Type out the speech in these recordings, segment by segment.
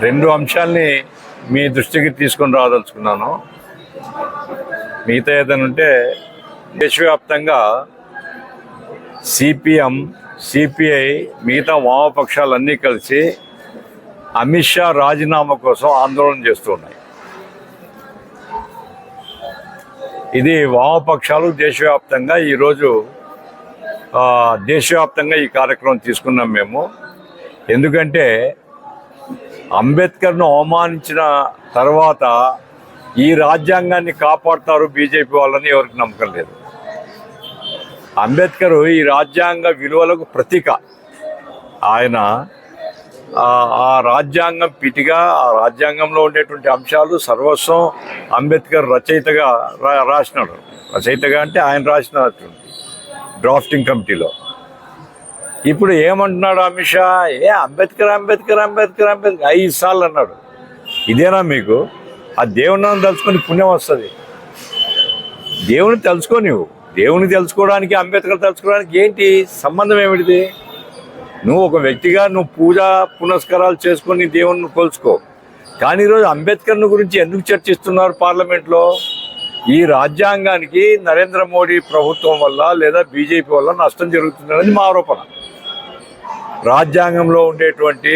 రెండు అంశాల్ని మీ దృష్టికి తీసుకొని రాదలుచుకున్నాను. మిగతా ఏదైనా ఉంటే దేశవ్యాప్తంగా సిపిఎం, సిపిఐ, మిగతా వామపక్షాలన్నీ కలిసి అమిత్ షా రాజీనామా కోసం ఆందోళన చేస్తూ ఉన్నాయి. ఇది వామపక్షాలు దేశవ్యాప్తంగా ఈరోజు దేశవ్యాప్తంగా ఈ కార్యక్రమం తీసుకున్నాం మేము. ఎందుకంటే అంబేద్కర్ను అవమానించిన తర్వాత ఈ రాజ్యాంగాన్ని కాపాడుతారు బీజేపీ వాళ్ళని ఎవరికి నమ్మకం లేదు. అంబేద్కర్ ఈ రాజ్యాంగ విలువలకు ప్రతీక. ఆయన ఆ రాజ్యాంగం పిటిగా, ఆ రాజ్యాంగంలో ఉండేటువంటి అంశాలు సర్వస్వం అంబేద్కర్ రచయితగా రాసినాడు. రచయితగా అంటే ఆయన రాసినటువంటి డ్రాఫ్టింగ్ కమిటీలో. ఇప్పుడు ఏమంటున్నాడు అమిత్ షా? అంబేద్కర్ అంబేద్కర్ అంబేద్కర్ అంబేద్కర్ 5 సార్లు అన్నాడు. ఇదేనా మీకు? ఆ దేవుని తలుచుకొని పుణ్యం వస్తుంది. దేవుని తెలుసుకో. నువ్వు దేవుని తెలుసుకోవడానికి అంబేద్కర్ తెలుసుకోవడానికి ఏంటి సంబంధం? ఏమిటిది? నువ్వు ఒక వ్యక్తిగా నువ్వు పూజ పునస్కారాలు చేసుకొని దేవుని కొలుచుకో. కానీ ఈరోజు అంబేద్కర్ను గురించి ఎందుకు చర్చిస్తున్నారు పార్లమెంట్లో? ఈ రాజ్యాంగానికి నరేంద్ర మోడీ ప్రభుత్వం వల్ల లేదా బీజేపీ వల్ల నష్టం జరుగుతుందనేది మా ఆరోపణ. రాజ్యాంగంలో ఉండేటువంటి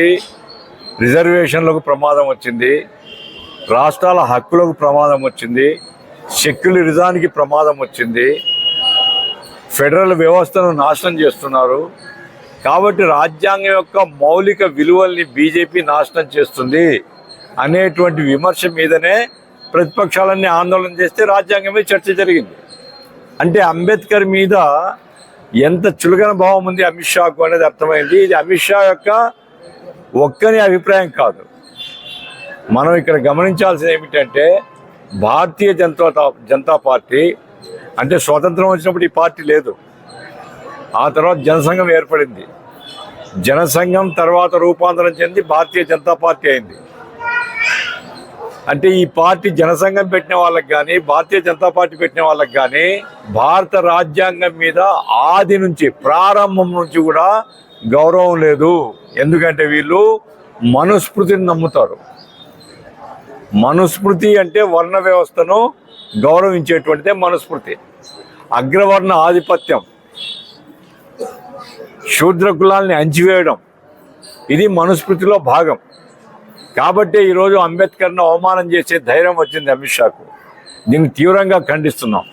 రిజర్వేషన్లకు ప్రమాదం వచ్చింది, రాష్ట్రాల హక్కులకు ప్రమాదం వచ్చింది, సెక్యులరిజానికి ప్రమాదం వచ్చింది, ఫెడరల్ వ్యవస్థను నాశనం చేస్తున్నారు. కాబట్టి రాజ్యాంగం యొక్క మౌలిక విలువల్ని బీజేపీ నాశనం చేస్తుంది అనేటువంటి విమర్శ మీదనే ప్రతిపక్షాలన్నీ ఆందోళన చేస్తే రాజ్యాంగం మీద చర్చ జరిగింది. అంటే అంబేద్కర్ మీద ఎంత చులకన భావం ఉంది అమిత్ షాకు అనేది అర్థమైంది. ఇది అమిత్ షా యొక్క ఒక్కని అభిప్రాయం కాదు. మనం ఇక్కడ గమనించాల్సింది ఏమిటంటే భారతీయ జనతా పార్టీ అంటే స్వతంత్రం వచ్చినప్పుడు ఈ పార్టీ లేదు. ఆ తర్వాత జనసంఘం ఏర్పడింది. జనసంఘం తర్వాత రూపాంతరం చెంది భారతీయ జనతా పార్టీ అయింది. అంటే ఈ పార్టీ జనసంఘం పెట్టిన వాళ్ళకి కానీ భారతీయ జనతా పార్టీ పెట్టిన వాళ్ళకి కానీ భారత రాజ్యాంగం మీద ఆది నుంచి ప్రారంభం నుంచి కూడా గౌరవం లేదు. ఎందుకంటే వీళ్ళు మనుస్మృతిని నమ్ముతారు. మనుస్మృతి అంటే వర్ణ వ్యవస్థను గౌరవించేటువంటిదే మనుస్మృతి. అగ్రవర్ణ ఆధిపత్యం, శూద్ర కులాల్ని అణచివేయడం, ఇది మనుస్మృతిలో భాగం. కాబట్టి ఈరోజు అంబేద్కర్ను అవమానం చేసే ధైర్యం వచ్చింది అమిత్ షాకు. దీన్ని తీవ్రంగా ఖండిస్తున్నాం.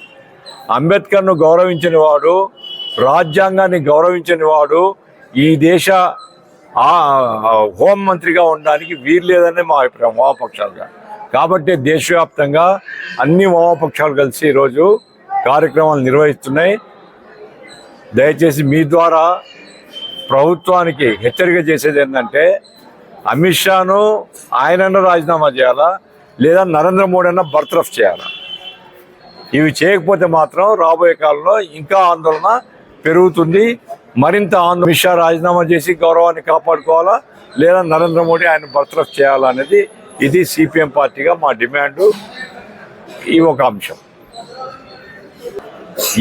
అంబేద్కర్ను గౌరవించని వాడు, రాజ్యాంగాన్ని గౌరవించని వాడు ఈ దేశ హోంమంత్రిగా ఉండడానికి వీలు లేదని మా అభిప్రాయం వామపక్షాలుగా. కాబట్టి దేశవ్యాప్తంగా అన్ని వామపక్షాలు కలిసి ఈరోజు కార్యక్రమాలు నిర్వహిస్తున్నాయి. దయచేసి మీ ద్వారా ప్రభుత్వానికి హెచ్చరిక చేసేది ఏంటంటే అమిత్ షాను ఆయనన్నా రాజీనామా చేయాలా, లేదా నరేంద్ర మోడీ అన్న బర్తరఫ్ చేయాలా. ఇవి చేయకపోతే మాత్రం రాబోయే కాలంలో ఇంకా ఆందోళన పెరుగుతుంది. మరింత అమిత్ షా రాజీనామా చేసి గౌరవాన్ని కాపాడుకోవాలా, లేదా నరేంద్ర మోడీ ఆయన బర్తరఫ్ చేయాలా అనేది ఇది సిపిఎం పార్టీగా మా డిమాండు. ఈ ఒక అంశం.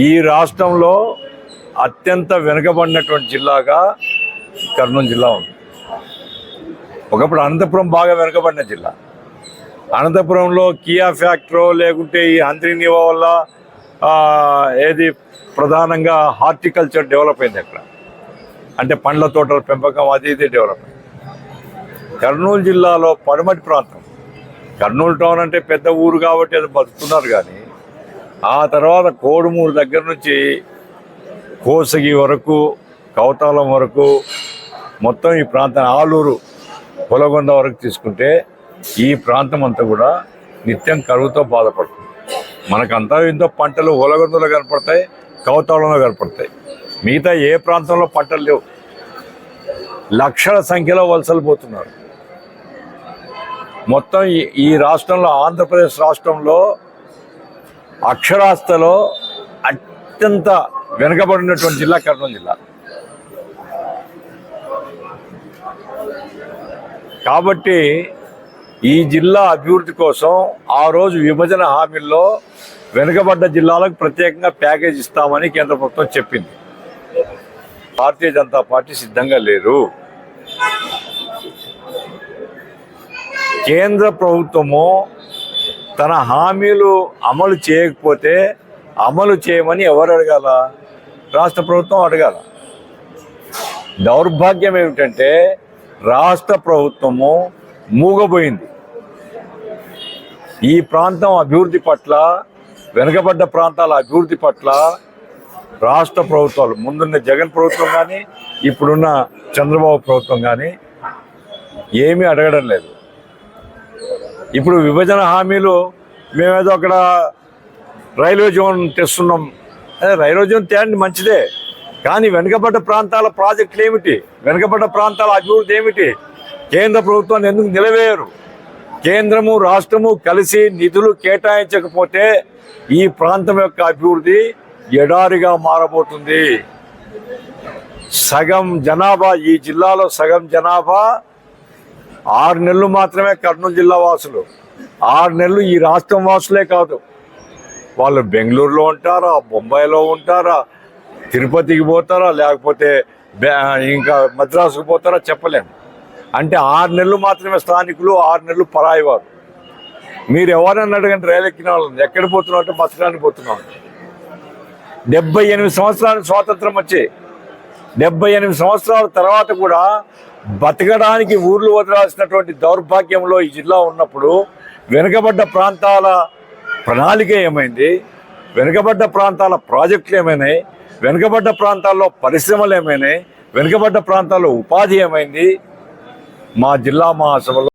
ఈ రాష్ట్రంలో అత్యంత వెనుకబడినటువంటి జిల్లాగా కర్నూలు జిల్లా ఉంది. ఒకప్పుడు అనంతపురం బాగా వెనుకబడిన జిల్లా. అనంతపురంలో కియా ఫ్యాక్టరీ లేకుంటే ఈ హంద్రీనివా వల్ల ఏది ప్రధానంగా హార్టికల్చర్ డెవలప్ అయింది అక్కడ. అంటే పండ్ల తోటల పెంపకం అది ఇది డెవలప్ అయింది. కర్నూలు జిల్లాలో పడమటి ప్రాంతం, కర్నూలు టౌన్ అంటే పెద్ద ఊరు కాబట్టి అది బతుకుతున్నారు. కానీ ఆ తర్వాత కోడుమూరు దగ్గర నుంచి కోసగి వరకు, కౌతాలం వరకు, మొత్తం ఈ ప్రాంతం ఆలూరు పొలగొండ వరకు తీసుకుంటే ఈ ప్రాంతం అంతా కూడా నిత్యం కరువుతో బాధపడుతుంది. మనకంతా ఇంతో పంటలు పొలగొండలో కనపడతాయి, కౌతాలంలో కనపడతాయి. మిగతా ఏ ప్రాంతంలో పంటలు లేవు. లక్షల సంఖ్యలో వలసలు పోతున్నారు. మొత్తం ఈ రాష్ట్రంలో, ఆంధ్రప్రదేశ్ రాష్ట్రంలో అక్షరాస్యతలో అత్యంత వెనుకబడినటువంటి జిల్లా కర్నూలు జిల్లా. కాబట్టి ఈ జిల్లా అభివృద్ధి కోసం ఆ రోజు విభజన హామీల్లో వెనుకబడ్డ జిల్లాలకు ప్రత్యేకంగా ప్యాకేజ్ ఇస్తామని కేంద్ర ప్రభుత్వం చెప్పింది. భారతీయ జనతా పార్టీ సిద్ధంగా లేదు. కేంద్ర ప్రభుత్వము తన హామీలు అమలు చేయకపోతే అమలు చేయమని ఎవరు అడగాల? రాష్ట్ర ప్రభుత్వం అడగాల. దౌర్భాగ్యం ఏమిటంటే రాష్ట్ర ప్రభుత్వము మూగబోయింది. ఈ ప్రాంతం అభివృద్ధి పట్ల, వెనుకబడ్డ ప్రాంతాల అభివృద్ధి పట్ల రాష్ట్ర ప్రభుత్వాలు, ముందున్న జగన్ ప్రభుత్వం కానీ ఇప్పుడున్న చంద్రబాబు ప్రభుత్వం కానీ ఏమీ అడగడం లేదు. ఇప్పుడు విభజన హామీలు మేమేదో అక్కడ రైల్వే జోన్ తెస్తున్నాం, రైల్వే జోన్ తేండి మంచిదే, కానీ వెనుకబడ్డ ప్రాంతాల ప్రాజెక్టులు ఏమిటి? వెనుకబడ్డ ప్రాంతాల అభివృద్ధి ఏమిటి? కేంద్ర ప్రభుత్వాన్ని ఎందుకు నిలవేయరు? కేంద్రము రాష్ట్రము కలిసి నిధులు కేటాయించకపోతే ఈ ప్రాంతం యొక్క అభివృద్ధి ఎడారిగా మారబోతుంది. సగం జనాభా, ఈ జిల్లాలో సగం జనాభా 6 నెలలు మాత్రమే కర్నూలు జిల్లా వాసులు. 6 నెలలు ఈ రాష్ట్రం వాసులే కాదు, వాళ్ళు బెంగళూరులో ఉంటారా, బొంబాయిలో ఉంటారా, తిరుపతికి పోతారా, లేకపోతే ఇంకా మద్రాసుకు పోతారా చెప్పలేము. అంటే 6 నెలలు మాత్రమే స్థానికులు, 6 నెలలు పరాయి వారు. మీరు ఎవరైనా అడగండి, రైలు ఎక్కిన వాళ్ళని ఎక్కడ పోతున్నావు అంటే బతకడానికి పోతున్నాం. 78 సంవత్సరాలు స్వాతంత్రం వచ్చి 78 సంవత్సరాల తర్వాత కూడా బతకడానికి ఊర్లు వదలాల్సినటువంటి దౌర్భాగ్యంలో ఈ జిల్లా ఉన్నప్పుడు వెనుకబడ్డ ప్రాంతాల ప్రణాళిక ఏమైంది? వెనుకబడ్డ ప్రాంతాల ప్రాజెక్టులు ఏమైనాయి? వెనుకబడ్డ ప్రాంతాల్లో పరిశ్రమలు ఏమైనాయి? వెనుకబడ్డ ప్రాంతాల్లో ఉపాధి ఏమైంది? మా జిల్లా మహాసభలో